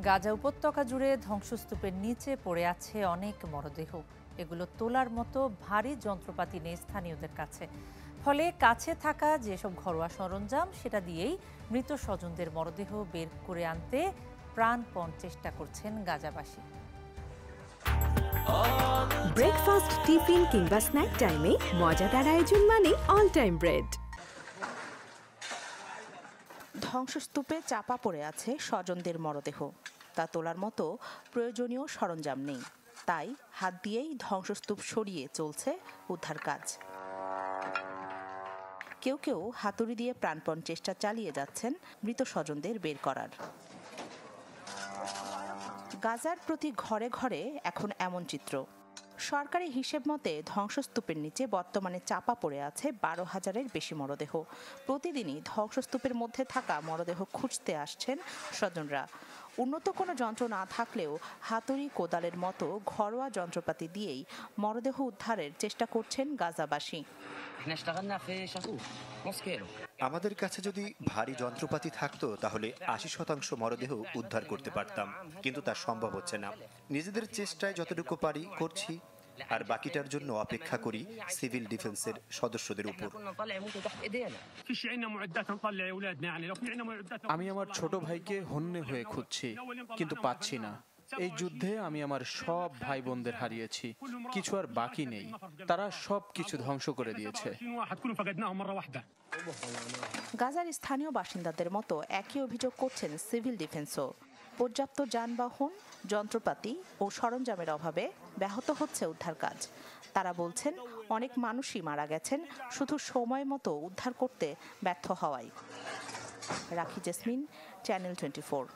গাজা উপত্যকা জুড়ে ধ্বংসস্তূপের নিচে পড়ে আছে অনেক মরদেহ। এগুলো তোলার মতো ভারী যন্ত্রপাতি নেই স্থানীয়দের কাছে। ফলে কাছে থাকা যেসব ঘরোয়া সরঞ্জাম সেটা দিয়েই মৃত স্বজনদের মরদেহ বের করে আনতে প্রাণপণ চেষ্টা করছেন গাজাবাসী। ব্রেকফাস্ট, টিফিন কিংবা স্ন্যাক টাইমে মজাদার আয়োজন মানে অল টাইম ব্রেড। ধ্বংসস্তূপে চাপা পড়ে আছে স্বজনদের মরদেহ। তা তোলার মতো প্রয়োজনীয় সরঞ্জাম নেই, তাই হাত দিয়েই ধ্বংসস্তূপ সরিয়ে চলছে উদ্ধার কাজ। কেউ কেউ হাতুড়ি দিয়ে প্রাণপণ চেষ্টা চালিয়ে যাচ্ছেন মৃত স্বজনদের বের করার। গাজার প্রতি ঘরে ঘরে এখন এমন চিত্র। সরকারি হিসেব মতে ধ্বংসস্তূপের নিচে বর্তমানে চাপা পড়ে আছে 12,000-এর বেশি মরদেহ। প্রতিদিনই ধ্বংসস্তূপের মধ্যে থাকা মরদেহ খুঁজতে আসছেন স্বজনরা। উন্নত কোনো যন্ত্র না থাকলেও হাতুড়ি, কোদালের মতো ঘরোয়া যন্ত্রপাতি দিয়েই মরদেহ উদ্ধারের চেষ্টা করছেন গাজাবাসী। আমাদের কাছে যদি ভারী যন্ত্রপাতি থাকতো তাহলে 80% মরদেহ উদ্ধার করতে পারতাম, কিন্তু তা সম্ভব হচ্ছে না। নিজেদের চেষ্টায় যতটুকু পারি করছি, আর বাকিটার জন্য অপেক্ষা করি সিভিল ডিফেন্সের সদস্যদের উপর। আমি আমার ছোট ভাইকে হন্যে হয়ে খুঁজছি, কিন্তু পাচ্ছি না। এই যুদ্ধে আমি আমার সব ভাই বোনদের হারিয়েছি, কিছু আর বাকি নেই। তারা সব কিছু ধ্বংস করে দিয়েছে। গাজার স্থানীয় বাসিন্দাদের মতো একই অভিযোগ করছেন সিভিল ডিফেন্সও। পর্যাপ্ত যানবাহন, যন্ত্রপাতি ও সরঞ্জামের অভাবে ব্যাহত হচ্ছে উদ্ধার কাজ। তারা বলছেন অনেক মানুষই মারা গেছেন শুধু সময় মতো উদ্ধার করতে ব্যর্থ হওয়ায়। রাখি জেসমিন, চ্যানেল 24।